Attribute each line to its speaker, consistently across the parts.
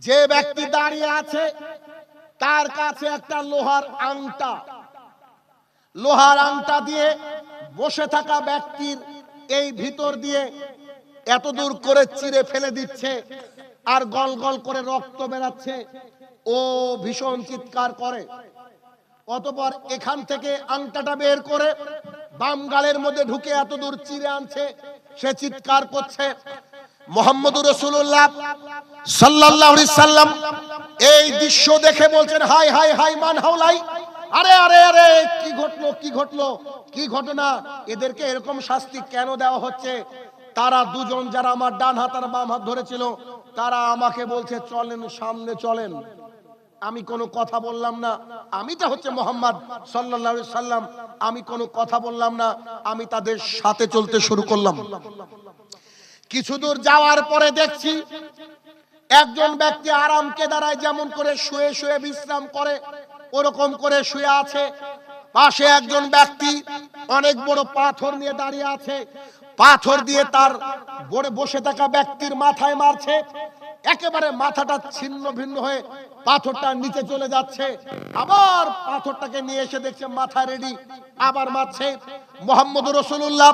Speaker 1: যে ব্যক্তি দাঁড়িয়ে আছে তার কাছে একটা লোহার আংটা দিয়ে বসে থাকা ব্যক্তির এই ভিতর দিয়ে এত দূর করে চিরে ফেলে দিচ্ছে, আর গল গল করে রক্ত বেরাচ্ছে। ও ভীষণ চিৎকার করে। অতঃপর এখান থেকে আংটাটা বের করে বাম গালের মধ্যে ঢুকে এত দূর চিরে আনছে। সে চিৎকার করছে। মুহাম্মদুর রাসূলুল্লাহ সাল্লাল্লাহু আলাইহি সাল্লাম এই দৃশ্য দেখে বলছেন, হাই হাই হাই মান হাওলাই, আরে আরে আরে কি ঘটলো কি ঘটনা, এদেরকে এরকম শাস্তি কেন দেওয়া হচ্ছে? তারা দুজন যারা আমার ডান হাত আর বাম হাত ধরেছিল, তারা আমাকে বলছে চলেন সামনে চলেন। আমি কোনো কথা বললাম না। আমিটা হচ্ছে মুহাম্মদ সাল্লাল্লাহু আলাইহি সাল্লাম, আমি কোনো কথা বললাম না। আমি তাদের সাথে চলতে শুরু করলাম। কিছু দূর যাওয়ার পরে দেখছি একজন ব্যক্তি আরামকে দাঁড়ায়, যেমন করে শুয়ে শুয়ে বিশ্রাম করে ওরকম করে শুয়ে আছে। পাশে একজন ব্যক্তি অনেক বড় পাথর নিয়ে দাঁড়িয়ে আছে। পাথর দিয়ে তার বসে থাকা ব্যক্তির মাথায় মারছে। একেবারে মাথাটা ছিন্ন ভিন্ন হয়ে পাথরটা নিচে চলে যাচ্ছে। আবার পাথরটাকে নিয়ে এসে দেখছে মাথা রেডি, আবার মারছে। মুহাম্মদুর রাসূলুল্লাহ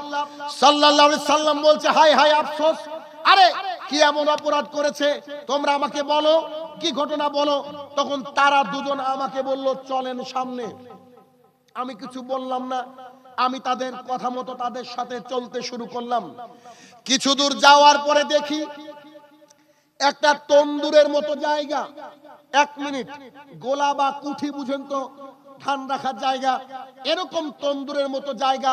Speaker 1: সাল্লাল্লাহু আলাইহি সাল্লাম বলছে, হাই হাই আফসোস, আরে কি এমন অপরাধ করেছে তোমরা আমাকে বলো, কি ঘটনা বলো। তখন তারা দুজন আমাকে বলল চলেন সামনে। আমি কিছু বললাম না। আমি তাদের কথা মতো তাদের সাথে চলতে শুরু করলাম। কিছু দূর যাওয়ার পরে দেখি একটা তন্দুরের মতো জায়গা, 1 মিনিট গোলা বা কুঠি বুঝেন তো, ধান রাখার জায়গা, এরকম তন্দুরের মতো জায়গা,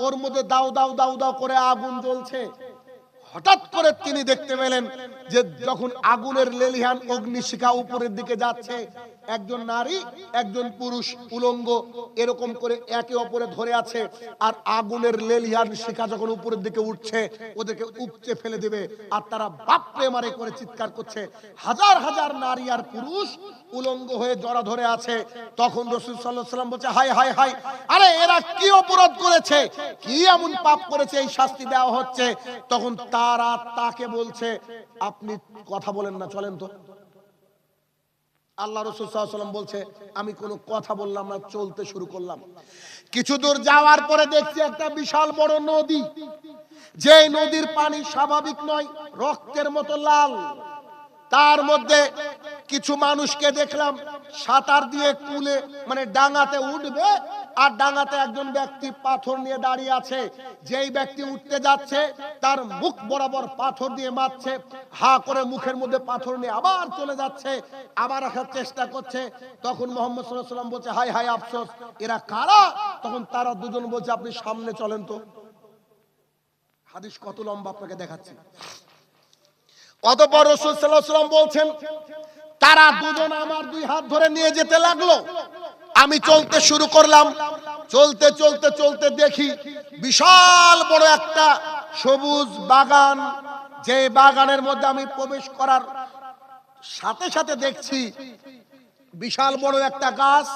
Speaker 1: ওর মধ্যে দাউ দাউ দাউ দাউ করে আগুন জ্বলছে। হঠাৎ করে তিনি দেখতে পেলেন যে যখন আগুনের লেলিহান অগ্নিশিখা উপরের দিকে যাচ্ছে, একজন নারী একজন পুরুষ উলঙ্গ এরকম করে একে অপরে ধরে আছে। আর আগুনের লেলিহান শিখা যখন উপরের দিকে উঠছে, ওদেরকে উপচে ফেলে দেবে। আর তারা বাপরে মারে করে চিৎকার করছে। হাজার হাজার নারী আর পুরুষ উলঙ্গ হয়ে জড়া ধরে আছে। তখন রাসূল সাল্লাল্লাহু আলাইহি ওয়াসাল্লাম বলছে, হাই হাই হাই, আরে এরা কি অপরাধ করেছে, কি এমন পাপ করেছে এই শাস্তি দেওয়া হচ্ছে? তখন তারা তাকে বলছে, আপনি কথা বলেন না, চলেন তো। আল্লাহ রাসূল সাল্লাল্লাহু আলাইহি ওয়াসাল্লাম বলছে, আমি কোনো কথা বললাম না, চলতে শুরু করলাম। কিছু দূর যাওয়ার পরে দেখছি একটা বিশাল বড় নদী, যে নদীর পানি স্বাভাবিক নয়, রক্তের মতো লাল। তার মধ্যে কিছু মানুষকে দেখলাম সাঁতার দিয়ে কুলে মানে ডাঙাতে উঠবে, আর ডাঙাতে একজন ব্যক্তি পাথর নিয়ে দাঁড়িয়ে আছে। যেই ব্যক্তি উঠতে যাচ্ছে তার মুখ বরাবর পাথর দিয়ে মারছে, হা করে মুখের মধ্যে পাথর নিয়ে আবার চলে যাচ্ছে, আবার রাখার চেষ্টা করছে। তখন মুহাম্মদ সাল্লাল্লাহু আলাইহি ওয়াসাল্লাম বলছে, হাই হাই আফসোস, এরা কারা? তখন তারা দুজন বলছে, আপনি সামনে চলেন তো। হাদিস কত লম্বা আপনাকে দেখাচ্ছি। অতঃপর রাসূল সাল্লাল্লাহু আলাইহি ওয়াসাল্লাম বলছেন, তারা দুজন আমার 2 হাত ধরে নিয়ে যেতে লাগলো। আমি চলতে শুরু করলাম। চলতে চলতে চলতে দেখি বিশাল বড় একটা সবুজ বাগান। যে বাগানের মধ্যে আমি প্রবেশ করার সাথে সাথে দেখছি বিশাল বড় একটা গাছ।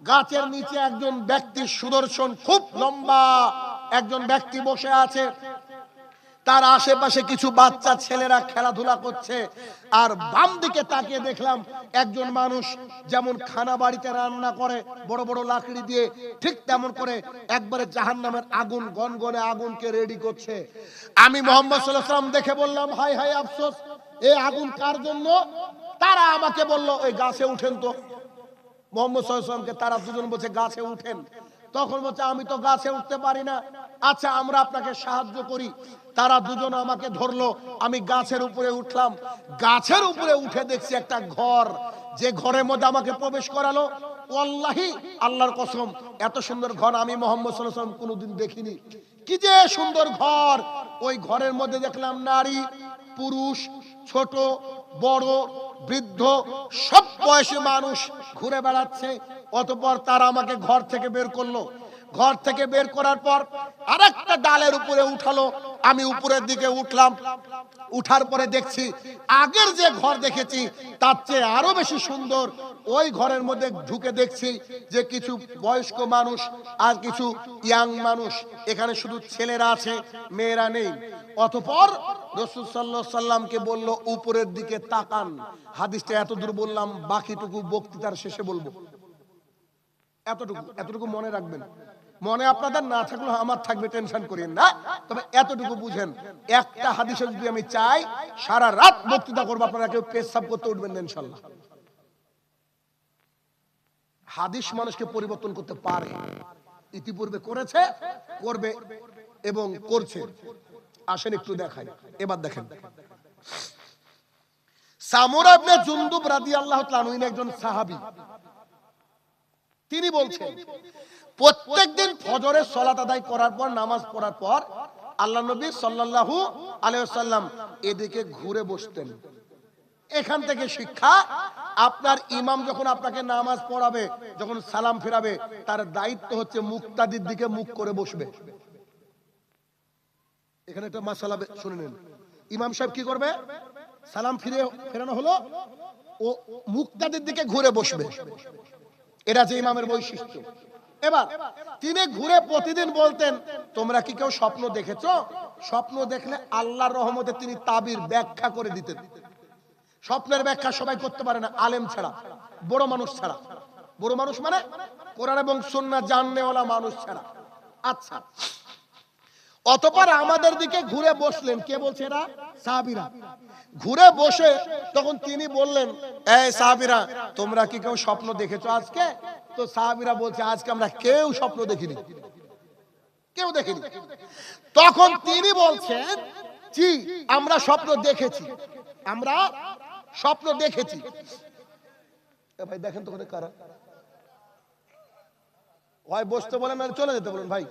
Speaker 1: গাছের নিচে একজন ব্যক্তি সুদর্শন, খুব লম্বা একজন ব্যক্তি বসে আছে। তার আশেপাশে কিছু বাচ্চা ছেলেরা খেলাধুলা করছে। আর বাম দিকে তাকিয়ে দেখলাম একজন মানুষ যেমন খানা বাড়িতে রান্না করে বড় বড় লাকড়ি দিয়ে, ঠিক তেমন করে একবারে জাহান্নামের আগুন, গনগনে আগুনকে রেডি করছে। আমি মুহাম্মদ সাল্লাল্লাহু আলাইহি ওয়াসাল্লাম দেখে বললাম, হাই হাই আফসোস, এই আগুন কার জন্য? তারা আমাকে বলল, ওই গাছে উঠেন তো। মুহাম্মদ সাল্লাল্লাহু আলাইহি ওয়াসাল্লামকে তারা দুজন বলছে, গাছে উঠেন। তখন বলছে, আমি তো গাছে উঠতে পারি না, আচ্ছা আমরা আপনাকে সাহায্য করি। তারা দুজন আমাকে ধরলো, আমি গাছের উপরে উঠলাম। গাছের উপরে উঠে দেখছি একটা ঘর, যে ঘরের মধ্যে আমাকে প্রবেশ করালো। ওয়াল্লাহি, আল্লাহর কসম, এত সুন্দর ঘর আমি মুহাম্মদ সাল্লাল্লাহু আলাইহি ওয়াসাল্লাম কোনোদিন দেখিনি। কি যে সুন্দর ঘর! ওই ঘরের মধ্যে দেখলাম নারী, পুরুষ, ছোট বড়, বৃদ্ধ, সব বয়সী মানুষ ঘুরে বেড়াচ্ছে। অতঃপর তারা আমাকে ঘর থেকে বের করলো। ঘর থেকে বের করার পর আরেকটা ডালের উপরে উঠালো। আমি উপরের দিকে উঠলাম। উঠার পরে দেখছি আগের যে ঘর দেখেছি তার চেয়ে আরো বেশি সুন্দর। ওই ঘরের মধ্যে ঢুকে দেখছি যে কিছু বয়স্ক মানুষ আর কিছু ইয়াং মানুষ। এখানে শুধু ছেলেরা আছে, মেয়েরা নেই। অতঃপর রাসূল সাল্লাল্লাহু আলাইহি সাল্লামকে বলল উপরের দিকে তাকান। হাদিসটা এত দূর বললাম, বাকিটুকু বক্তৃতার শেষে বলবো। এতটুকু মনে রাখবেন। মনে আপনাদের না থাকলে আমার থাকবে, টেনশন করেন না। তবে এতটুকু বুঝেন, একটা হাদিসে যদি আমি চাই সারা রাত বক্তৃতা করব, আপনারা কেউ পেশাব করতে উঠবেন না ইনশাআল্লাহ। হাদিস মানুষকে পরিবর্তন করতে পারে, ইতিপূর্বে করেছে, করবে এবং করছে। আসেন একটু দেখাই। এবার দেখেন, সামুরা ইবনে জুনদুব রাদিয়াল্লাহু তাআলা আনহু একজন সাহাবী। তিনি বলছেন প্রত্যেকদিন ফজরের সালাত আদায় করার পর, নামাজ পড়ার পর আল্লাহ নবী সাল্লাল্লাহু আলাইহি ওয়াসাল্লাম এদিকে ঘুরে বসতেন। এখান থেকে শিক্ষা, আপনার ইমাম যখন আপনাকে নামাজ পড়াবে, যখন সালাম ফেরাবে, তার দায়িত্ব হচ্ছে মুক্তাদির দিকে মুখ করে বসবে। এখানে একটা মাসালা শুনে নিন। ইমাম সাহেব কি করবে? সালাম ফেরানো হলো, ও মুক্তাদির দিকে ঘুরে বসবে। এটা যে ইমামের বৈশিষ্ট্য। এবার তিনি ঘুরে প্রতিদিন বলতেন, তোমরা কি কেউ স্বপ্ন দেখেছো? স্বপ্ন দেখলে আল্লাহর রহমতে তিনি তাবির ব্যাখ্যা করে দিতেন। স্বপ্নের ব্যাখ্যা সবাই করতে পারে না, আলেম ছাড়া, বড় মানুষ ছাড়া। বড় মানুষ মানে কোরআন এবং সুন্নাহ জাননেওয়ালা মানুষ ছাড়া। আচ্ছা, অতঃপর আমাদের দিকে ঘুরে বসলেন। কে বলছে? এরা সাহাবীরা। ঘুরে বসে তখন তিনি বললেন, এই সাহাবীরা, তোমরা কি কেউ স্বপ্ন দেখেছো আজকে? তো সাহাবীরা বলছে, আজকে আমরা কেউ স্বপ্ন দেখিনি, কেউ দেখিনি। তখন তিনি বলছেন, জি আমরা স্বপ্ন দেখেছি, আমরা স্বপ্ন দেখেছি। ভাই দেখেন তো ওখানে কারা, হয় বসতে বলেন না চলে যেতে বলেন। ভাই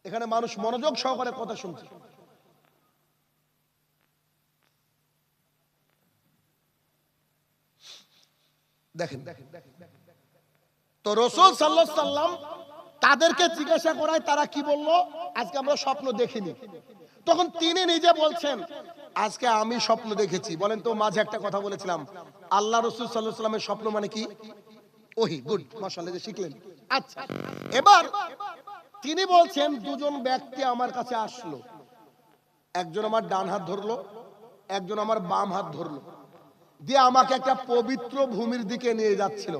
Speaker 1: এখানে মানুষ মনোযোগ সহকারে কথা শুনছে। দেখেন তো রাসূল সাল্লাল্লাহু আলাইহি সাল্লাম তাদেরকে জিজ্ঞাসা করায়, তারা কি বলল? আজকে আমরা স্বপ্ন দেখিনি। তখন তিনি নিজে বলছেন, আজকে আমি স্বপ্ন দেখেছি। বলেন তো, মাঝে একটা কথা বলেছিলাম, আল্লাহ রাসূল সাল্লাল্লাহু আলাইহি সাল্লামের স্বপ্ন মানে কি? ওহী। গুড, মাশাআল্লাহ, শিখলেন। আচ্ছা, এবার তিনি বলছেন, দুজন ব্যক্তি আমার কাছে আসলো, একজন আমার ডান হাত ধরলো, একজন আমার বাম হাত ধরলো, দিয়ে আমাকে একটা পবিত্র ভূমির দিকে নিয়ে যাচ্ছিল।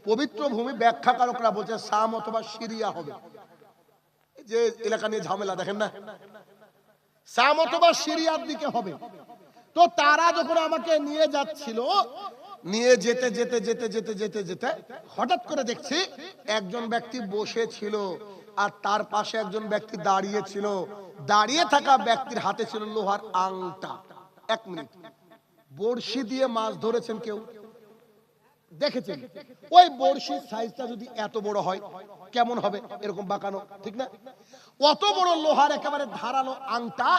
Speaker 1: পবিত্র ভূমি ব্যাখ্যাকারকরা বলছে শাম অথবা সিরিয়া হবে। যে এলাকা নিয়ে ঝামেলা দেখেন না, শাম অথবা সিরিয়ার দিকে হবে। তো তারা যখন আমাকে নিয়ে যাচ্ছিল, নিয়ে যেতে যেতে যেতে যেতে যেতে যেতে হঠাৎ করে দেখছি একজন ব্যক্তি বসে ছিল, আর তার পাশে একজন ব্যক্তি দাঁড়িয়ে ছিল। দাঁড়িয়ে থাকা ব্যক্তির হাতে ছিল লোহার আংটা। এক মিনিট, বড়শি দিয়ে মাছ ধরেছেন কেউ? দেখেছেন? ওই বড়শির সাইজটা যদি এত বড় হয় কেমন হবে? এরকম বাঁকানো, ঠিক না? অত বড় লোহার একেবারে ধারালো আংটা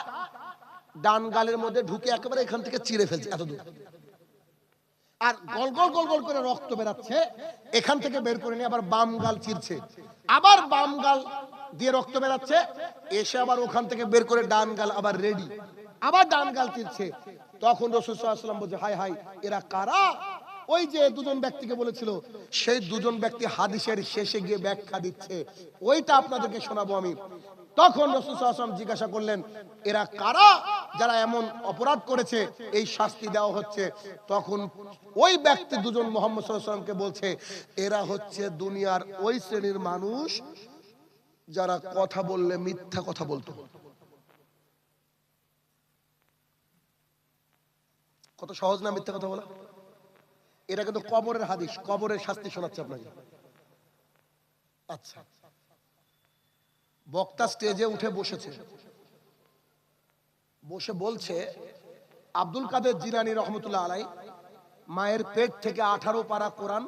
Speaker 1: ডান গালের মধ্যে ঢুকে একেবারে এখান থেকে চিরে ফেলছে এত দূর, আর গল গল গল গল করে রক্ত বেরাচ্ছে। এখান থেকে বের করে নিয়ে আবার বাম গাল চিরছে, আবার বাম গাল দিয়ে রক্ত বেরাচ্ছে, এসে আবার ওখান থেকে বের করে ডান গাল আবার রেডি, আবার ডান গাল চিরছে। তখন রাসূল সাল্লাল্লাহু আলাইহি ওয়াসাল্লাম বলছে, হাই হাই, এরা কারা? ওই যে দুজন ব্যক্তিকে বলেছিল, সেই দুজন ব্যক্তি হাদিসের শেষে গিয়ে ব্যাখ্যা দিচ্ছে, ওইটা আপনাদেরকে শোনাবো আমি। তখন রাসূল সাল্লাল্লাহু আলাইহি ওয়াসাল্লাম জিজ্ঞাসা করলেন, এরা কারা যারা এমন অপরাধ করেছে, এই শাস্তি দেওয়া হচ্ছে? তখন ওই ব্যক্তি দুজন মুহাম্মদ সাল্লাল্লাহু আলাইহি ওয়াসাল্লামকে বলছে, এরা হচ্ছে দুনিয়ার ওই শ্রেণীর মানুষ যারা কথা বললে মিথ্যা কথা বলতো। কত সহজ না মিথ্যা কথা বলা? এটা কিন্তু কবরের হাদিস, কবরের শাস্তি শোনাচ্ছে আপনাকে। আচ্ছা, বক্তা স্টেজে উঠে বসেছে, বসে বলছে, আব্দুল কাদের জিলানী রহমতুল্লাহ আলাই মায়ের পেট থেকে 18 পারা কোরআন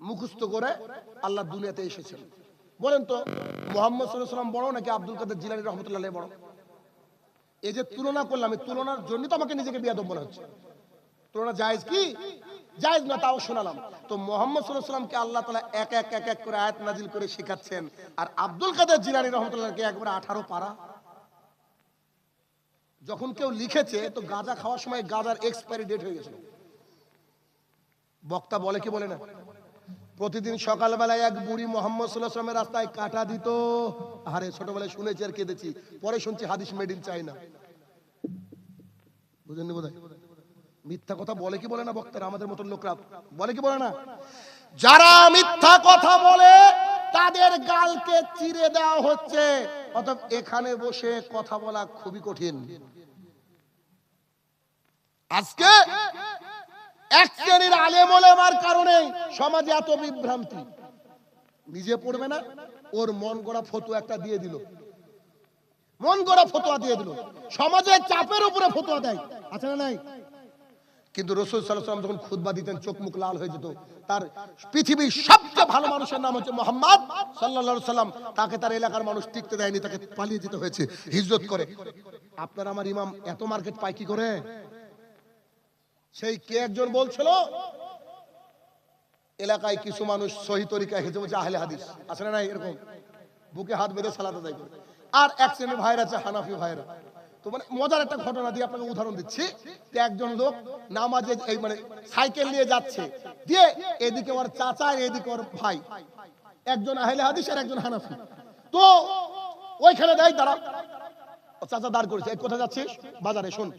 Speaker 1: মুখস্থ করে আল্লাহ দুনিয়াতে এসেছেন। বলেন তো, মুহাম্মদ সাল্লাল্লাহু আলাইহি ওয়াসাল্লাম বড় নাকি আব্দুল কাদের জিলানী রহমতুল্লাহ আলাই বড়? এই যে তুলনা করলাম, এই তুলনার জন্য তো আমাকে নিজেকে বিয়াদব মনে হচ্ছে। তুলনা জায়েজ কি? জায়েজ না, তাও শোনালাম। তো মুহাম্মদ সাল্লাল্লাহু আলাইহি ওয়াসাল্লামকে আল্লাহ তাআলা এক এক এক এক করে আয়াত নাজিল করে শেখাচ্ছেন, আর আব্দুল কাদের জিলানী রহমতুল্লাহকে একবারে 18 পারা। যখন কেউ লিখেছে তো গাঁজা খাওয়ার সময় গাঁজার এক্সপায়ারি ডেট হয়ে গেছিল। বক্তা বলে কি বলে না? প্রতিদিন সকালবেলায় এক বুড়ি মোহাম্মদ সাল্লাল্লাহু আলাইহি ওয়াসাল্লামের রাস্তায় কাটা দিত। আরে ছোটবেলায় শুনেছি আর কেঁদেছি, পরে শুনছি হাদিস মেড ইন চায়না। বুঝেননি বোধহয়? মিথ্যা কথা বলে কি বলে না বক্তারা? আমাদের মতন লোকরা বলে কি বলে না? যারা মিথ্যা কথা বলে তাদের গালকে চিরে দেওয়া হচ্ছে। অতএব এখানে বসে কথা বলা খুবই কঠিন। আজকে এক শ্রেণীর আলেম ওলামার কারণে সমাজে এত বিভ্রান্তি। নিজে পড়বে না, ওর মন গড়া ফতোয়া একটা দিয়ে দিল, মন গড়া ফতোয়া দিয়ে দিল, সমাজের চাপের উপরে ফতোয়া দেয়, আছে না নাই? কিন্তু রাসূল সাল্লাল্লাহু আলাইহি ওয়াসাল্লাম যখন খুতবা দিতেন চোখ মুখ লাল হয়ে যেত। তার পৃথিবীর সবচেয়ে ভালো মানুষের নাম হচ্ছে মুহাম্মদ সাল্লাল্লাহু আলাইহি ওয়াসাল্লাম। তাকে তার এলাকার মানুষ টিকতে দেয়নি, তাকে পালিয়ে যেতে হয়েছে হিজরত করে। আপনার আমার ইমাম এত মার্কেট পায় কি করে? সেই কে একজন বলছিল এলাকায় কিছু মানুষ সহি তরিকায় হেঁটে বলছে আহলে হাদিস, আছে না নাই? এরকম বুকে হাত বেঁধে সালাত আদায় করে। আর এক শ্রেণীর ভাইরা আছে হানাফি ভাইরা। তো মানে মজার একটা ঘটনা দিয়ে আপনাকে উদাহরণ দিচ্ছি। একজন লোক নামাজে এই মানে সাইকেল নিয়ে যাচ্ছে, দিয়ে এদিকে ওর চাচা আর এদিকে ওর ভাই, একজন আহলে হাদিস আর একজন হানাফি। তো ওইখানে দেয় দাঁড়া, চাচা দাঁড় করেছে, কোথায় যাচ্ছিস? বাজারে। শোন,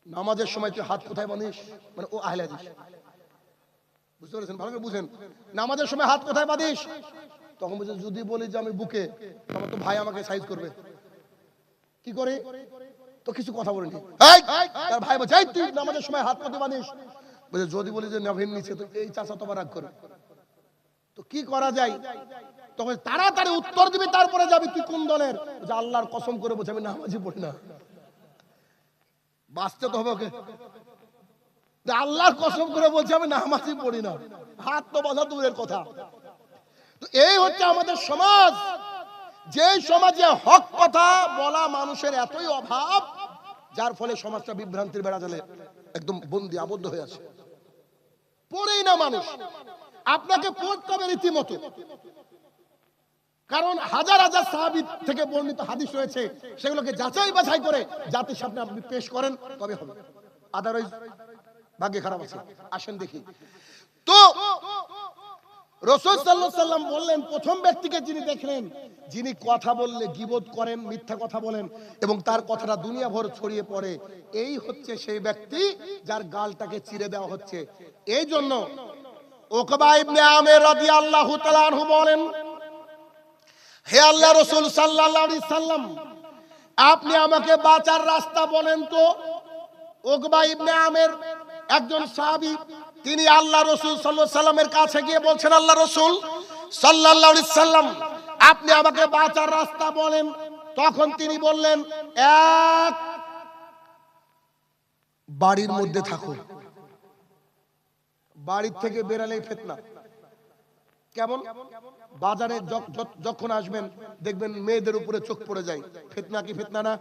Speaker 1: নামাজের সময় তুই হাত কোথায় বাঁধিস? মানে ও আহলে হাদিস, বুঝতে পেরেছেন? ভালো করে বুঝেন, নামাজের সময় হাত কোথায় বাঁধিস? তখন বলছে যদি বলি যে আমি বুকে, তখন তো ভাই আমাকে সাইজ করবে। কি করে? তো কিছু কথা বলেনি। তার ভাই বলছে তুই নামাজের সময় হাত কোথায় বাঁধিস? বলছে যদি বলি যে নাভির নিচে, তো এই চাচা তো রাগ করে। তো কি করা যায়? তখন তাড়াতাড়ি উত্তর দিবি, তারপরে যাবি তুই কোন দলের? যে আল্লাহর কসম করে বলছে আমি নামাজই পড়ি না। বাঁচতে তো হবে ওকে, আল্লাহর কসম করে বলছে আমি নামাজই পড়ি না। হাত তো বাঁধা দূরের কথা। তো এই হচ্ছে আমাদের সমাজ, যে সমাজে হক কথা বলা মানুষের এতই অভাব, যার ফলে সমাজটা বিভ্রান্তির বেড়া জালে একদম বন্দি আবদ্ধ হয়ে আছে। পড়েই না মানুষ। আপনাকে পড়তে হবে রীতিমতো, কারণ হাজার হাজার সাহাবী থেকে বর্ণিত হাদিস রয়েছে, সেগুলোকে যাচাই বাছাই করে জাতির সামনে আপনি পেশ করেন, তবে হবে। আদারওয়াইজ ভাগ্যে খারাপ আছে। আসেন দেখি তো রাসূল সাল্লাল্লাহু আলাইহি ওয়াসাল্লাম বললেন, প্রথম ব্যক্তিকে যিনি দেখলেন, যিনি কথা বললে গীবত করেন, মিথ্যা কথা বলেন এবং তার কথাটা দুনিয়া ভর ছড়িয়ে পড়ে, এই হচ্ছে সেই ব্যক্তি যার গালটাকে চিরে দেওয়া হচ্ছে। এই জন্য উকবা ইবনে আমির রাদিয়াল্লাহু তাআলা আনহু বলেন, হে আল্লাহর রাসূল সাল্লাল্লাহু আলাইহি সাল্লাম, আপনি আমাকে বাঁচার রাস্তা বলেন তো। উকবা ইবনে আমির একজন সাহাবী, তিনি আল্লাহ রাসূল সাল্লাল্লাহু আলাইহি সাল্লামের কাছে গিয়ে বলছেন, আল্লাহ রাসূল সাল্লাল্লাহু আলাইহি সাল্লাম, আপনি আমাকে বাঁচার রাস্তা বলেন। তখন তিনি বললেন, এক, বাড়ির মধ্যে থাকো, বাড়ির থেকে বেরালেই ফিতনা। কেমন? বাজারে যখন আসবেন দেখবেন মেয়েদের উপরে চোখ পড়ে যায়, ফিতনা কি ফিতনা না?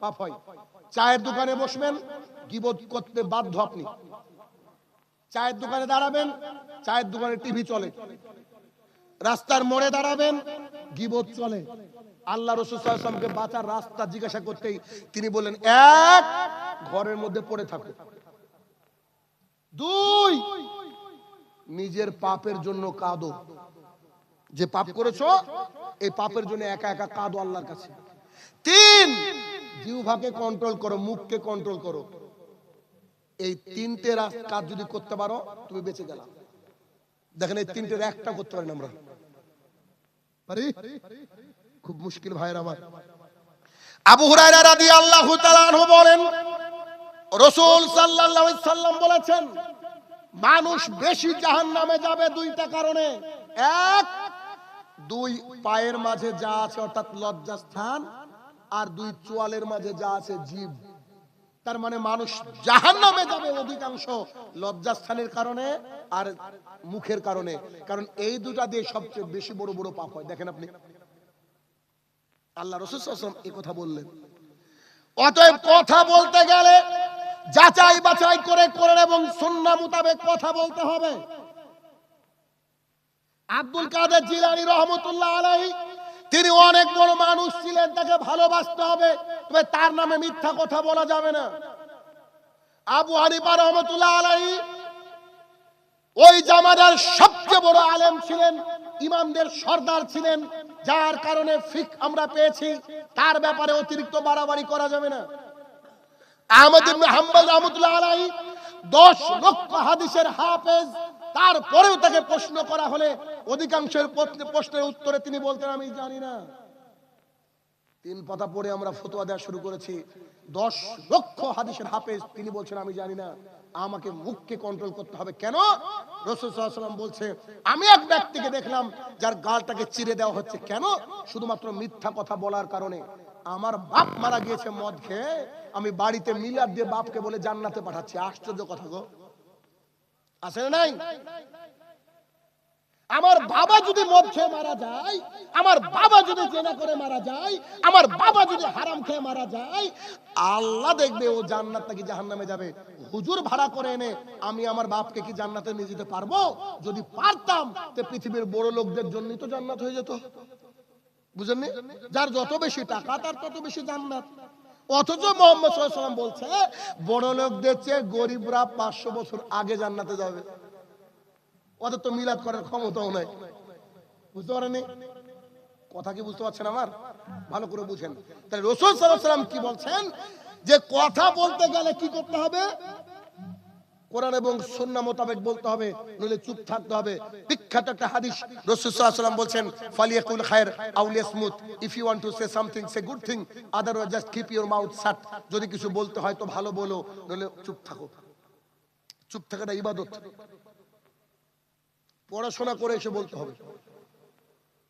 Speaker 1: পাপ হয়। চায়ের দোকানে বসবেন, গীবত করতে বাধ্য আপনি। চায়ের দোকানে দাঁড়াবেন, চায়ের দোকানে টিভি চলে। রাস্তার মোড়ে দাঁড়াবেন, গীবত চলে। আল্লাহ রাসূল সাল্লাল্লাহু আলাইহি ওয়াসাল্লামকে বাঁচার রাস্তা জিজ্ঞাসা করতেই তিনি বললেন, এক, ঘরের মধ্যে পড়ে থাকো। দুই, নিজের পাপের জন্য কাঁদো। যে পাপ করেছো এই পাপের জন্য একা একা কাঁদো আল্লাহর কাছে। তিন, জিহ্বাকে কন্ট্রোল করো, মুখকে কন্ট্রোল করো। এই তিনটে কাজ যদি করতে পারো তুমি বেঁচে গেলা। দেখেন এই তিনটের একটা করতে পারি না আমরা, পারি? খুব মুশকিল ভাইয়ের আমার। আবু হুরায়রা রাদিয়াল্লাহু তাআলা আনহু বলেন, রাসূল সাল্লাল্লাহু আলাইহি সাল্লাম বলেছেন, মানুষ বেশি জাহান্নামে যাবে দুইটা কারণে। এক, দুই পায়ের মাঝে যা আছে অর্থাৎ লজ্জাস্থান, আর দুই চোয়ালের মাঝে যা আছে জিভ। তার মানে মানুষ জাহান্নামে যাবে অধিকাংশ লজ্জাস্থানের কারণে আর মুখের কারণে, কারণ এই দুটা দিয়ে সবচেয়ে বেশি বড় বড় পাপ হয়। দেখেন আপনি, আল্লাহ রাসূল সাল্লাল্লাহু আলাইহি ওয়াসাল্লাম এই কথা বললেন। অতএব কথা বলতে গেলে যাচাই বাছাই করে করেন এবং সুন্নাহ মোতাবেক কথা বলতে হবে। আব্দুল কাদের জিলানী রাহমাতুল্লাহ আলাইহি, তিনি অনেক বড় মানুষ ছিলেন, তাকে ভালোবাসতে হবে, তবে তার নামে মিথ্যা কথা বলা যাবে না। আবু হানিফা রাহমাতুল্লাহ আলাইহি ওই জামানার সবচেয়ে বড় আলেম ছিলেন, ইমামদের সর্দার ছিলেন, যার কারণে ফিক আমরা পেয়েছি। তার ব্যাপারে অতিরিক্ত বাড়াবাড়ি করা যাবে না। আহমদ ইবনে হাম্বল রাহমাতুল্লাহ আলাইহি 10 লক্ষ হাদিসের হাফেজ, তারপরেও তাকে প্রশ্ন করা হলে অধিকাংশের প্রশ্নের উত্তরে তিনি বলতেন আমি জানি না। 3 পাতা পড়ে আমরা ফতোয়া দেওয়া শুরু করেছি। 10 লক্ষ হাদিসের হাফেজ, তিনি বলছেন আমি জানি না। আমাকে মুখকে কন্ট্রোল করতে হবে। কেন? রাসূল সাল্লাল্লাহু আলাইহি ওয়াসাল্লাম বলছে আমি এক ব্যক্তিকে দেখলাম যার গালটাকে চিরে দেওয়া হচ্ছে। কেন? শুধুমাত্র মিথ্যা কথা বলার কারণে। আমার বাপ মারা গিয়েছে মদ খেয়ে, আমি বাড়িতে মিলাদ দিয়ে বাপকে বলে জান্নাতে পাঠাচ্ছি। আশ্চর্য কথা গো, আছে না নাই? আমার বাবা যদি মদ খেয়ে মারা যায়, আমার বাবা যদি জেনা করে মারা যায়, আমার বাবা যদি হারাম খেয়ে মারা যায়, আল্লাহ দেখবে ও জান্নাত নাকি জাহান্নামে যাবে। হুজুর ভাড়া করে এনে আমি আমার বাপকে কি জান্নাতে নিয়ে যেতে পারবো? যদি পারতাম তো পৃথিবীর বড় লোকদের জন্যই তো জান্নাত হয়ে যেত। বুঝেননি? যার যত বেশি টাকা তার তত বেশি জান্নাত। অথচ মুহাম্মদ সাল্লাল্লাহু আলাইহি ওয়াসাল্লাম বলছে বড় লোকদের চেয়ে গরিবরা 500 বছর আগে জান্নাতে যাবে। ওদের তো মিলাদ করার ক্ষমতাও নাই। বুঝতে পারেননি কথা? কি বুঝতে পারছেন আমার? ভালো করে বুঝেন। তাহলে রাসূল সাল্লাল্লাহু আলাইহি ওয়াসাল্লাম কি বলছেন? যে কথা বলতে গেলে কি করতে হবে? কোরআন এবং সুন্নাহ মোতাবেক বলতে হবে, নইলে চুপ থাকতে হবে। বিখ্যাত একটা হাদিস, রাসূল সাল্লাল্লাহু আলাইহি ওয়াসাল্লাম বলছেন ফালিয়াকুল খায়র আও লিয়াসমুত, if you want to say something say good thing, otherwise just keep your mouth shut. যদি কিছু বলতে হয় তো ভালো বলো, নইলে চুপ থাকো। চুপ থাকাটা ইবাদত। পড়াশোনা করে এসে বলতে হবে।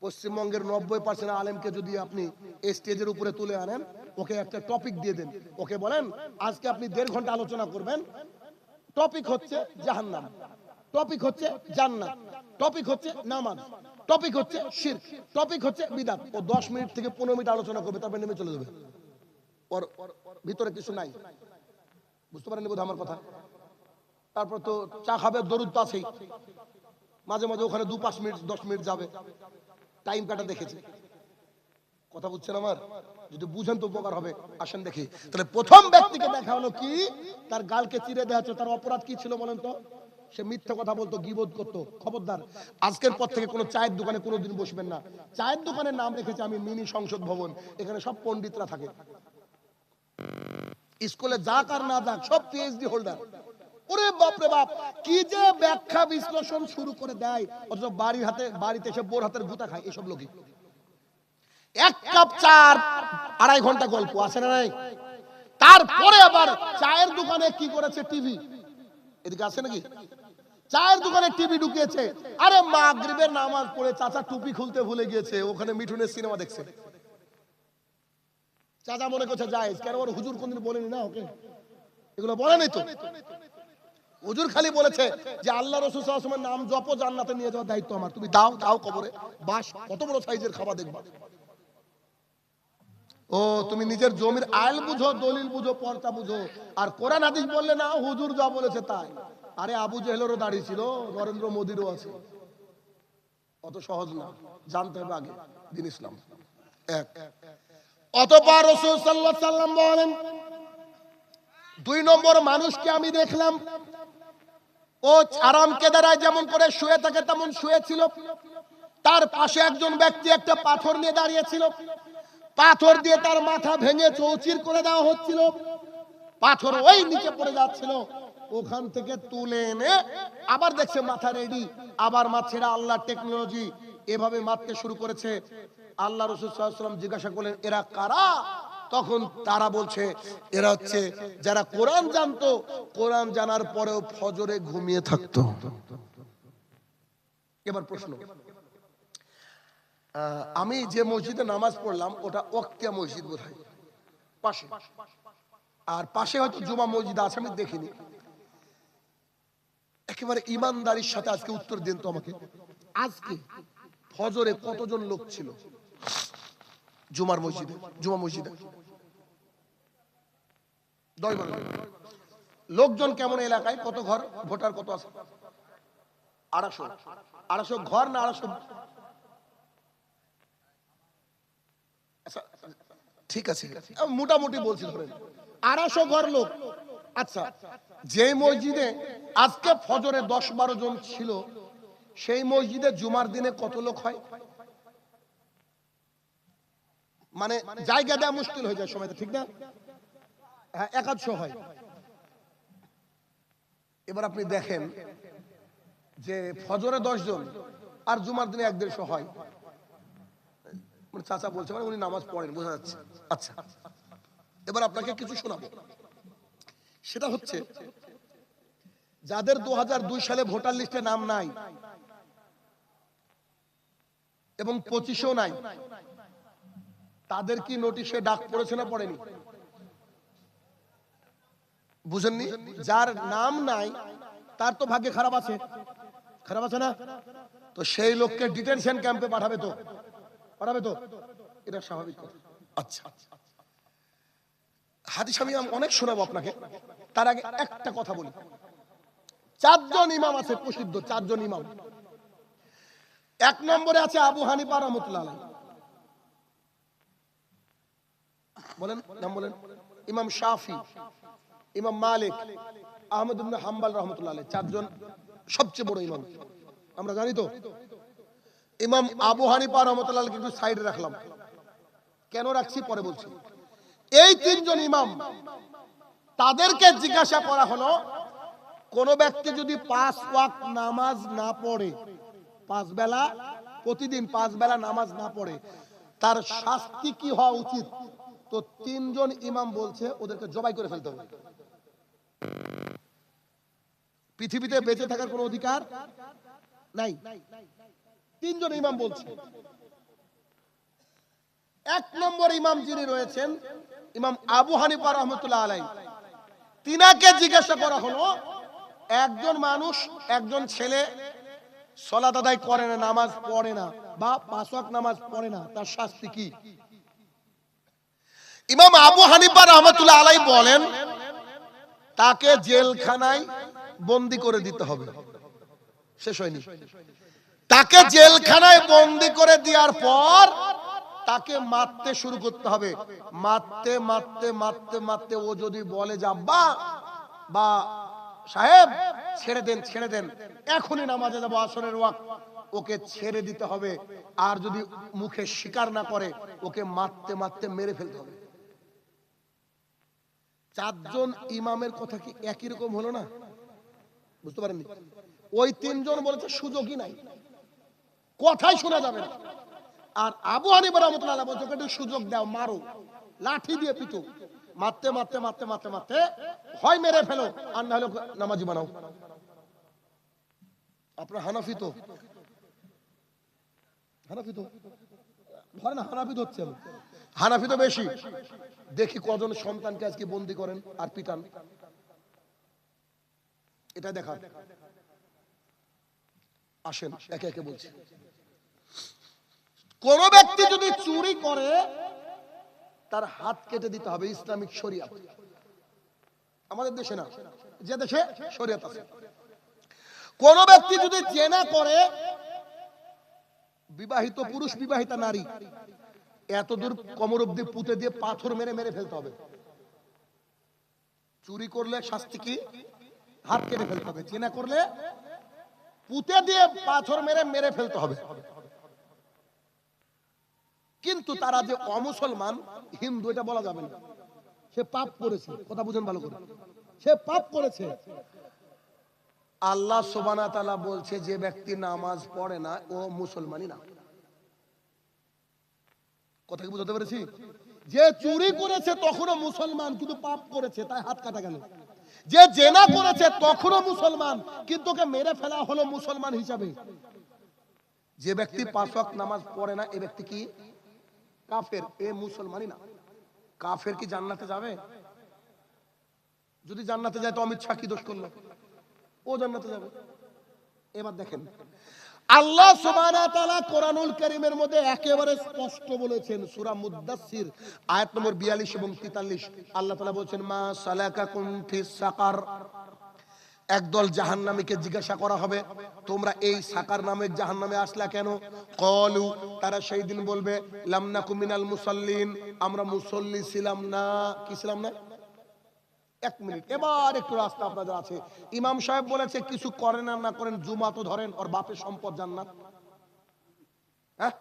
Speaker 1: পশ্চিমবঙ্গের 90% আলেমকে যদি আপনি এই স্টেজের উপরে তুলে আনেন, ওকে একটা টপিক দিয়ে দেন, ওকে বলেন আজকে আপনি 1.5 ঘন্টা আলোচনা করবেন, টপিক হচ্ছে জাহান্নাম, টপিক হচ্ছে জান্নাত, টপিক হচ্ছে নামাজ, টপিক হচ্ছে শিরক, টপিক হচ্ছে বিদআত। ও 10 মিনিট থেকে 15 মিনিট আলোচনা করবে, তারপর নেমে চলে যাবে। ওর ভিতরে কিছু নাই। বুঝতে পারেননি বোধহয় আমার কথা? তারপর তো চা খাবে, দরুদ তো আছেই, মাঝে মাঝে ওখানে 2-5 মিনিট 10 মিনিট যাবে, টাইম কাটা দেখেছি। কথা বুঝছেন আমার? যদি বুঝেন তো উপকার হবে। আসেন দেখি। তাহলে প্রথম ব্যক্তিকে দেখা হলো কি, তার গালকে চিরে দেওয়া হচ্ছে। তার অপরাধ কি ছিল বলেন তো? সে মিথ্যা কথা বলতো, গীবত করতো। খবরদার, আজকের পর থেকে কোনো চায়ের দোকানে কোনোদিন বসবেন না। চায়ের দোকানের নাম রেখেছে আমি মিনি সংসদ ভবন, এখানে সব পণ্ডিতরা থাকে। স্কুলে যাক আর না যাক সব পিএইচডি হোল্ডার। ওরে বাপ রে বাপ, কি যে ব্যাখ্যা বিশ্লেষণ শুরু করে দেয়, অথচ বাড়িতে এসে বোর হাতের গুতা খায় এসব লোকই। 1 কাপ চা 2.5 ঘন্টা গল্প, আছে না নাই? তারপরে আবার চায়ের দোকানে কি করেছে? টিভি। এদিকে আছে নাকি? চায়ের দোকানে টিভি ঢুকিয়েছে। আরে মাগরিবের নামাজ পড়ে চাচা টুপি খুলতে ভুলে গিয়েছে, ওখানে মিঠুনের সিনেমা দেখছে। চাচা মনে করছে জায়েজ, কেন? ওর হুজুর কোনদিন বলেনি না ওকে, এগুলো বলেনি তো। হুজুর খালি বলেছে যে আল্লাহ রাসূল সাল্লাল্লাহু আলাইহি ওয়াসাল্লামের নাম জপো, জান্নাতে নিয়ে যাওয়ার দায়িত্ব আমার। তুমি দাও দাও কবরে। বাস কত বড় সাইজের খাবার দেখবা। ও তুমি নিজের জমির আইল বুঝো, দলিল বুঝো, পর্চা বুঝো, আর কোরআন হাদিস বললে না হুজুর যা বলেছে তাই। আরে আবু জেহেলেরও দাড়ি ছিল, নরেন্দ্র মোদিরও আছে। অত সহজ না, জানতে হবে আগে দ্বীন ইসলাম। এক। অতঃপর রাসূল সাল্লাল্লাহু আলাইহি ওয়াসাল্লাম বলেন, 2 নম্বর মানুষকে আমি দেখলাম, ও আরাম কেদারায় যেমন করে শুয়ে থাকে তেমন শুয়েছিল। তার পাশে একজন ব্যক্তি একটা পাথর নিয়ে দাঁড়িয়েছিল। পাথর দিয়ে তার মাথা ভেঙে চৌচির করে দেওয়া হচ্ছিল। পাথর ওই নিচে পড়ে যাচ্ছিল, ওখান থেকে তুলে এনে আবার দেখছে মাথা রেডি, আবার মারছে। আল্লাহ টেকনোলজি, এভাবে মারতে শুরু করেছে। আল্লাহ রাসূল সাল্লাল্লাহু আলাইহি ওয়াসাল্লাম জিজ্ঞাসা করলেন এরা কারা? তখন তারা বলছে এরা হচ্ছে যারা কোরআন জানতো, কোরআন জানার পরেও ফজরে ঘুমিয়ে থাকতো। এবার প্রশ্ন, আমি যে মসজিদে নামাজ পড়লাম ওটা ওয়াক্তিয়া মসজিদ বোধহয় পাশে, আর পাশে হয়তো জুমা মসজিদ আছে, আমি দেখিনি। একেবারে ইমানদারির সাথে আজকে উত্তর দিন তো আমাকে, আজকে ফজরে কতজন লোক ছিল জুমার মসজিদে? জুমা মসজিদে 10 বার লোকজন কেমন? এলাকায় কত ঘর, ভোটার কত আছে? 250 ঘর না 250? ঠিক আছে, মোটামুটি বলছি ধরেন 250 ঘর লোক। আচ্ছা, যে মসজিদে আজকে ফজরে 10-12 জন ছিল, সেই মসজিদে জুমার দিনে কত লোক হয়? মানে জায়গা দেওয়া মুশকিল হয়ে যায় সময়টা, ঠিক না? হ্যাঁ, 150 হয়। এবার আপনি দেখেন যে ফজরে 10 জন আর জুমার দিনে 150 হয়। চাচা বলছে মানে উনি নামাজ পড়েন, বোঝা যাচ্ছে। আচ্ছা, এবার আপনাকে কিছু শোনাবো। সেটা হচ্ছে, যাদের 2002 সালে ভোটার লিস্টে নাম নাই এবং 25-এও নাই, তাদের কি নোটিশে ডাক পড়েছে না পড়েনি? বুঝেননি? যার নাম নাই তার তো ভাগ্যে খারাপ আছে, খারাপ আছে না? তো সেই লোককে ডিটেনশন ক্যাম্পে পাঠাবে তো, পাঠাবে তো, এটা স্বাভাবিক কথা। আচ্ছা, হাদিস আমি অনেক শোনাবো আপনাকে, তার আগে একটা কথা বলি। 4 জন ইমাম আছে প্রসিদ্ধ, 4 জন ইমাম। 1 নম্বরে আছে আবু হানিফা রাহমাতুল্লাহ আলাইহি। বলেন নাম বলেন। ইমাম শাফি, ইমাম মালিক, আহমদ ইবনে হাম্বল রাহমাতুল্লাহ আলাইহি, 4 জন সবচেয়ে বড় ইমাম, আমরা জানি তো। ইমাম আবু হানিফা রাহমাতুল্লাহ আলাইহি কিন্তু সাইডে রাখলাম, কেন রাখছি পরে বলছি। এই 3 জন ইমাম, তাদেরকে জিজ্ঞাসা করা হলো, কোন ব্যক্তি যদি 5 ওয়াক্ত নামাজ না পড়ে, 5 বেলা প্রতিদিন 5 বেলা নামাজ না পড়ে, তার শাস্তি কি হওয়া উচিত? তো 3 জন ইমাম বলছে ওদেরকে জবাই করে ফেলতে হবে। পৃথিবীতে বেঁচে থাকার কোনো অধিকার নাই। 3 জন ইমাম বলছে। 1 নম্বর ইমাম যিনি রয়েছেন, ইমাম আবু হানিফা রাহমাতুল্লাহ আলাইহি, তিনাকে জিজ্ঞাসা করা হলো, একজন মানুষ, একজন ছেলে সালাত আদায় করে না, নামাজ পড়ে না, বা 5 ওয়াক্ত নামাজ পড়ে না, তার শাস্তি কি? ইমাম আবু হানিফা রাহমাতুল্লাহ আলাইহি বলেন, তাকে জেলখানায় বন্দী করে দিতে হবে। শেষ হয়নি। তাকে জেলখানায় বন্দী করে দেওয়ার পর তাকে মারতে শুরু করতে হবে। মারতে মারতে মারতে মারতে ও যদি বলে যে আব্বা বা সাহেব ছেড়ে দেন, ছেড়ে দেন, এখনই নামাজে যাবো, আসরের ওয়াক্ত, ওকে ছেড়ে দিতে হবে। আর যদি মুখে স্বীকার না করে, ওকে মারতে মারতে মেরে ফেলতে হবে। 4 জন ইমামের কথা কি একই রকম হলো না? বুঝতে পারেননি? ওই 3 জন বলেছে সুযোগই নাই, কথাই শোনা যাবে না। আর আবু হানিফা রাহমাতুল্লাহ আলাইহি বলছে একটু সুযোগ দাও, মারো, লাঠি দিয়ে পিটো। মারতে মারতে মারতে মারতে মারতে হয় মেরে ফেলো, আর না হলে নামাজি বানাও। আপনার হানাফি তো, হানাফি তো ধরেন, হানাফি হচ্ছে, হানাফি তো বেশি। দেখি কজন সন্তানকে আজকে বন্দি করেন আর পিটান, এটা দেখা। আসেন একে একে বলছি। কোন ব্যক্তি যদি চুরি করে, তার হাত কেটে দিতে হবে, ইসলামিক শরিয়াত। আমাদের দেশে না, যে দেশে শরিয়াত আছে। কোন ব্যক্তি যদি জেনা করে, বিবাহিত পুরুষ বিবাহিতা নারী, এত দূর কোমর অবধি পুঁতে দিয়ে পাথর মেরে মেরে ফেলতে হবে। চুরি করলে শাস্তি কি? হাত কেটে ফেলতে হবে। জেনা করলে পুঁতে দিয়ে পাথর মেরে মেরে ফেলতে হবে। কিন্তু তারা যে অমুসলমান, হিন্দু, এটা বলা যাবে না। সে পাপ করেছে, কথা বুঝেন ভালো করে, সে পাপ করেছে। আল্লাহ সুবহানাহু ওয়া তাআলা বলছে, যে ব্যক্তি নামাজ পড়ে না ও মুসলমানই না। কথা কি বুঝতে পেরেছি? যে চুরি করেছে তখনও মুসলমান, কিন্তু পাপ করেছে, তাই হাত কাটা গেল। যে জেনা করেছে তখনও মুসলমান, কিন্তু ওকে মেরে ফেলা হলো মুসলমান হিসাবে। যে ব্যক্তি 5 ওয়াক্ত নামাজ পড়ে না, এই ব্যক্তি কি? কাফের, এ মুসলমানই না। কাফের কি জান্নাতে যাবে? যদি জান্নাতে যায় তো অমিত শাহ কি দোষ করলো? ও জান্নাতে যাবে। এবার দেখেন, আল্লাহ সুবহানাহু ওয়া তাআলা কোরআনুল কারীমের মধ্যে একেবারে স্পষ্ট বলেছেন, সূরা মুদ্দাসসির আয়াত নম্বর 42 এবং 43, আল্লাহ তাআলা বলেছেন, মা সালাকাকুম ফিস সাকার। একদল জাহান্নামীকে জিজ্ঞাসা করা হবে, তোমরা এই সাকার নামের জাহান্নামে আসলা কেন? ক্বালু, তারা সেই দিন বলবে, লাম নাকু মিনাল মুসাল্লিন, আমরা মুসল্লি ছিলাম না। কি ছিলাম না? এক মিনিট, এবার একটু রাস্তা আপনাদের আছে। ইমাম সাহেব বলেছে কিছু করেন আর না করেন, জুমা তো ধরেন, ওর বাপের সম্পদ জান্নাত। হ্যাঁ,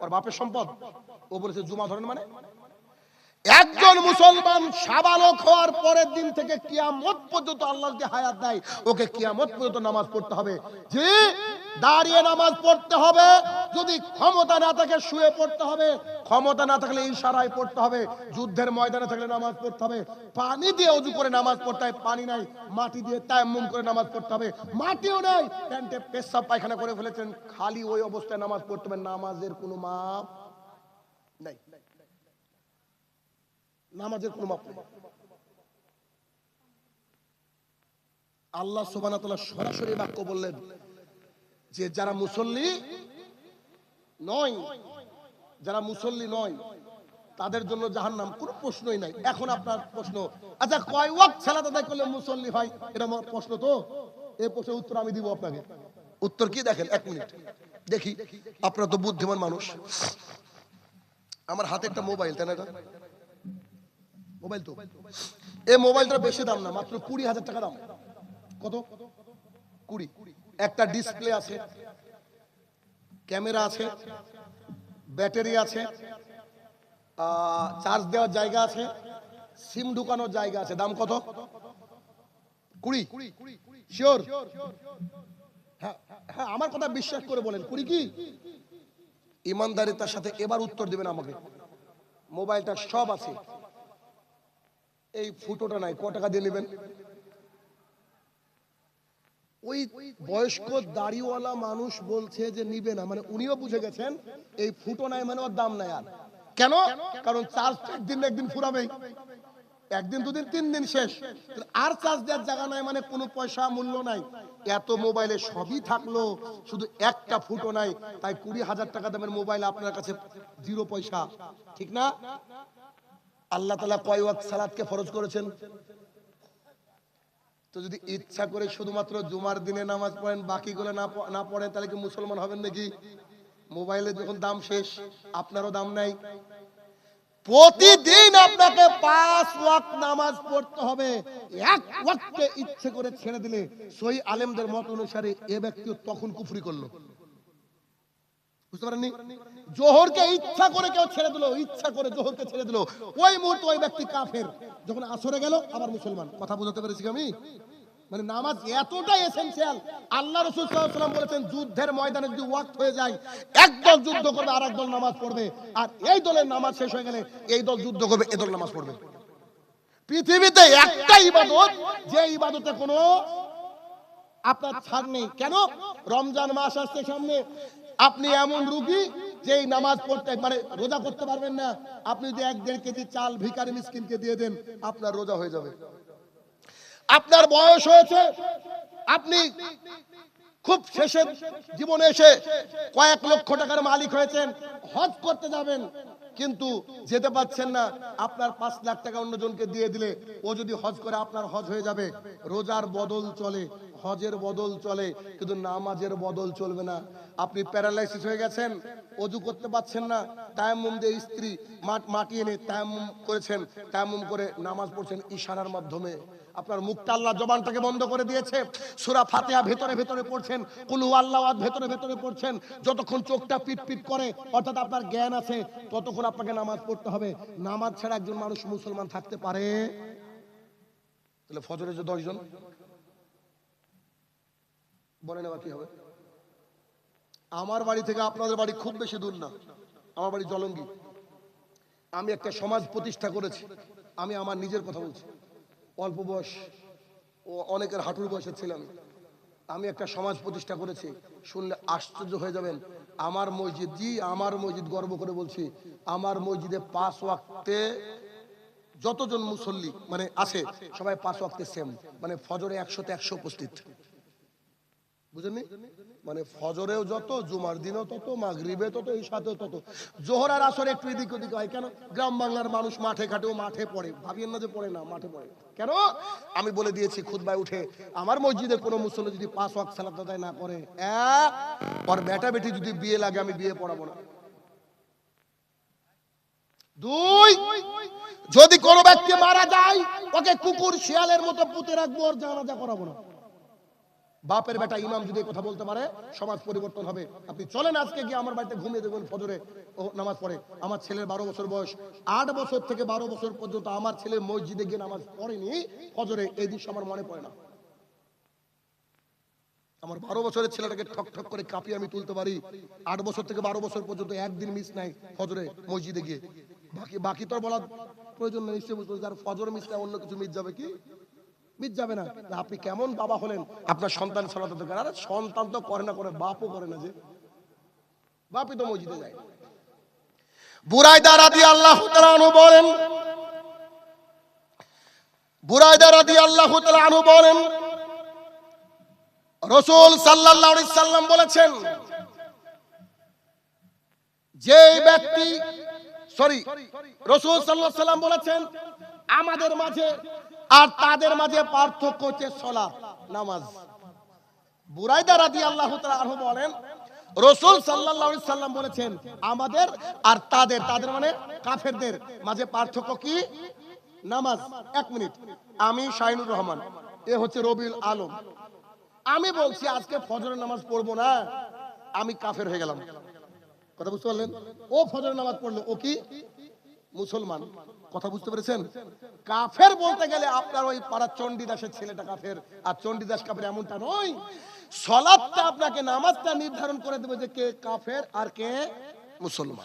Speaker 1: ওর বাপের সম্পদ, ও বলেছে জুমা ধরেন মানে। একজন মুসলমান সাবালক হওয়ার পরের দিন থেকে কিয়ামত পর্যন্ত আল্লাহ যদি হায়াত দেয়, ওকে কিয়ামত পর্যন্ত নামাজ পড়তে হবে। যে দাঁড়িয়ে নামাজ পড়তে হবে, যদি ক্ষমতা না থাকে শুয়ে পড়তে হবে, ক্ষমতা না থাকলে ইশারায় পড়তে হবে, যুদ্ধের ময়দানে থাকলে নামাজ পড়তে হবে, পানি দিয়ে ওযু করে নামাজ পড়তে হয়, পানি নাই মাটি দিয়ে তায়াম্মুম করে নামাজ পড়তে হবে, মাটিও নাই প্যান্টে পেশাব পায়খানা করে ফেলেছেন, খালি ওই অবস্থায় নামাজ পড়তে হবে, নামাজের কোনো মাপ নাই, নামাজের কোনো মাপ নেই। আল্লাহ সুবহানাহু ওয়া তাআলা সরাসরি বাক্য বললেন যে যারা মুসল্লি নয়, যারা মুসল্লি নয় তাদের জন্য জাহান্নাম, কোনো প্রশ্নই নাই। এখন আপনার প্রশ্ন, আচ্ছা কয় ওয়াক্ত সালাত আদায় করলে মুসল্লি হয়, এটা আমার প্রশ্ন। তো এই প্রশ্নের উত্তর আমি দিব আপনাকে। উত্তর কি দেখেন, এক মিনিট দেখি, আপনারা তো বুদ্ধিমান মানুষ। আমার হাতে একটা মোবাইল, তাই না? এটা মোবাইল, তো এই মোবাইলটা বেশি দাম না, মাত্র 20,000 টাকা দাম। কত? 20। একটা ডিসপ্লে আছে, ক্যামেরা আছে, ব্যাটারি আছে, চার্জ দেওয়ার জায়গা আছে, সিম ঢুকানোর জায়গা আছে। দাম কত? 20। শিওর? হ্যাঁ হ্যাঁ, আমার কথা বিশ্বাস করে বলেন 20 কি? ইমানদারিতার সাথে এবার উত্তর দিবেন আমাকে। মোবাইলটা সব আছে, এই ফুটোটা নাই, কত টাকা দিয়ে নেবেন? ওই বয়স্ক দাড়িওয়ালা মানুষ বলছে যে নিবে না, মানে উনিও বুঝে গেছেন এই ফুটো নাই মানে ওর দাম নাই। আর কেন? কারণ চার্জ একদিন না একদিন ফুরাবেই, একদিন দুদিন তিন দিন শেষ, আর চার্জ দেওয়ার জায়গা নাই, মানে কোনো পয়সা মূল্য নাই। এত মোবাইলে সবই থাকলো, শুধু একটা ফুটো নাই, তাই 20,000 টাকা দামের মোবাইল আপনার কাছে 0 পয়সা, ঠিক না? আল্লাহ তাআলা কয় ওয়াক্ত সালাতকে ফরজ করেছেন? তো যদি ইচ্ছা করে শুধুমাত্র জুমার দিনে নামাজ পড়েন, বাকিগুলো না পড়েন, তাহলে কি মুসলমান হবেন নাকি? মোবাইলের যখন দাম শেষ, আপনারও দাম নাই। প্রতিদিন আপনাকে 5 ওয়াক্ত নামাজ পড়তে হবে। এক ওয়াক্তে ইচ্ছে করে ছেড়ে দিলে সহি আলেমদের মত অনুসারে এ ব্যক্তি তখন কুফরি করলো। বুঝতে পারেননি? জোহরকে ইচ্ছা করে কেউ ছেড়ে দিল, ইচ্ছা করে জোহরকে ছেড়ে দিল, ওই মুহূর্তে ওই ব্যক্তি কাফের। যখন আসরে গেল আবার মুসলমান। কথা বুঝতে পেরেছি আমি? মানে নামাজ এতটা এসেনশিয়াল। আল্লাহ রাসূল সাল্লাল্লাহু আলাইহি ওয়াসাল্লাম বলেছেন যুদ্ধের ময়দানে যদি ওয়াক্ত হয়ে যায়, একদল যুদ্ধ করবে আর একদল নামাজ পড়বে, আর এই দলের নামাজ শেষ হয়ে গেলে এই দল যুদ্ধ করবে, এই দল নামাজ পড়বে। পৃথিবীতে একটা ইবাদত, যে ইবাদতে কোনো আপনার ছাড় নেই। কেন? রমজান মাস আসছে সামনে, আপনি এমন রোগী যে এই নামাজ পড়তে মানে রোজা করতে পারবেন না, আপনি যদি 1-1.5 কেজি চাল ভিখারি মিসকিনকে দিয়ে দেন, আপনার রোজা হয়ে যাবে। আপনার বয়স হয়েছে, আপনি খুব শেষের জীবনে এসে কয়েক লক্ষ টাকার মালিক হয়েছেন, হজ করতে যাবেন কিন্তু যেতে পাচ্ছেন না, আপনার 5 লাখ টাকা অন্যজনকে দিয়ে দিলে ও যদি হজ করে আপনার হজ হয়ে যাবে। রোজার বদল চলে, হজের বদল চলে, কিন্তু নামাজের বদল চলবে না। আপনি প্যারালাইসিস হয়ে গেছেন, ওযু করতে পাচ্ছেন না, তায়াম্মুম দিয়ে স্ত্রী মাটি এনে তায়াম্মুম করেছেন, তায়াম্মুম করে নামাজ পড়ছেন ইশারার মাধ্যমে। আপনার মুখটা আল্লাহ জবানটাকে বন্ধ করে দিয়েছে, সূরা ফাতিহা ভেতরে ভেতরে পড়ছেন, কুল হুয়াল্লাহু আহাদ ভেতরে ভেতরে পড়ছেন। যতক্ষণ চোখটা পিট পিট করে, অর্থাৎ আপনার জ্ঞান আছে, ততক্ষণ আপনাকে নামাজ পড়তে হবে। নামাজ ছাড়া একজন মানুষ মুসলমান থাকতে পারে? তাহলে ফজরে যে 10 জন বলে নেওয়া কি হবে? আমার বাড়ি থেকে আপনাদের বাড়ি খুব বেশি দূর না, আমার বাড়ি জলঙ্গি। আমি একটা সমাজ প্রতিষ্ঠা করেছি, আমি আমার নিজের কথা বলছি। অল্প বয়স ও অনেকের হাঁটুর বয়সের ছিলাম, আমি একটা সমাজ প্রতিষ্ঠা করেছি। শুনলে আশ্চর্য হয়ে যাবেন। আমার মসজিদ, জি আমার মসজিদ, গর্ব করে বলছি, আমার মসজিদে 5 ওয়াক্তে যতজন মুসল্লি মানে আছে সবাই 5 ওয়াক্তে সেম, মানে ফজরে 100তে 100 উপস্থিত। বুঝেননি? মানে ফজরেও যত, জুমার দিনও তত, মাগরিবে তত, ইশাতেও তত। জোহর আর আসরে একটু এদিক ওদিক হয়। কেন? গ্রাম বাংলার মানুষ মাঠে ঘাটেও মাঠে পড়ে, ভাবিয়েন না যে পড়ে না, মাঠে পড়ে। কেন? আমি বলে দিয়েছি খুতবায় উঠে, আমার মসজিদে কোনো মুসল্লি যদি 5 ওয়াক্ত সালাত আদায় না করে, ওর বেটা বেটি যদি বিয়ে লাগে আমি বিয়ে পড়াবো না। দুই, যদি কোনো ব্যক্তি মারা যায় ওকে কুকুর শিয়ালের মতো পুঁতে রাখবো, ওর জানাজা করাবো না। বাপের বেটা ইমাম যদি এই কথা বলতে পারে, সমাজ পরিবর্তন হবে। আপনি চলেন আজকে গিয়ে আমার বাড়িতে ঘুমিয়ে দেখবেন ফজরে ও নামাজ পড়ে। আমার ছেলের 12 বছর বয়স, 8 বছর থেকে 12 বছর পর্যন্ত আমার ছেলে মসজিদে গিয়ে নামাজ পড়েনি ফজরে, এই দৃশ্য আমার মনে পড়ে না। আমার 12 বছরের ছেলেটাকে ঠক ঠক করে কাঁপিয়ে আমি তুলতে পারি। 8 বছর থেকে 12 বছর পর্যন্ত একদিন মিস নাই ফজরে মসজিদে গিয়ে। বাকি তো বলার প্রয়োজন নেই, নিশ্চয়ই বুঝতে পারছি। আর ফজর মিস না, অন্য কিছু মিস যাবে কি? মিস যাবে না। আপনি কেমন বাবা হলেন, আপনার সন্তান সালাতে দরকার। আরে সন্তান তো করে না, করে বাপও করে না, যে বাপই তো মসজিদে যায়। বুরাইদা রাদিয়াল্লাহু তাআলা আনহু বলেন, বুরাইদা রাদিয়াল্লাহু তাআলা আনহু বলেন, রাসূল সাল্লাল্লাহু আলাইহি সাল্লাম বলেছেন, যে ব্যক্তি রাসূল সাল্লাল্লাহু আলাইহি সাল্লাম বলেছেন, আমাদের মাঝে আর তাদের মাঝে পার্থক্য হচ্ছে সালাত, নামাজ। বুরাইদা রাদিয়াল্লাহু তাআলা আনহু বলেন, রাসূল সাল্লাল্লাহু আলাইহি সাল্লাম বলেছেন, আমাদের আর তাদের মানে কাফেরদের মাঝে পার্থক্য কি? নামাজ। 1 মিনিট, আমি শাহিনুর রহমান, এ হচ্ছে রবিউল আলম, আমি বলছি আজকে ফজরের নামাজ পড়বো না, আমি কাফের হয়ে গেলাম। কথা বুঝতে পারলেন? ও ফজরের নামাজ পড়লো, ও কি মুসলমান। কথা বুঝতে পেরেছেন? কাফের বলতে গেলে আপনার ওই পাড়ার চণ্ডীদাসের ছেলেটা কাফের, আর চণ্ডীদাস কাফের এমনটা নয়। সালাতটা আপনাকে, নামাজটা নির্ধারণ করে দেবে যে কে কাফের আর কে মুসলমান।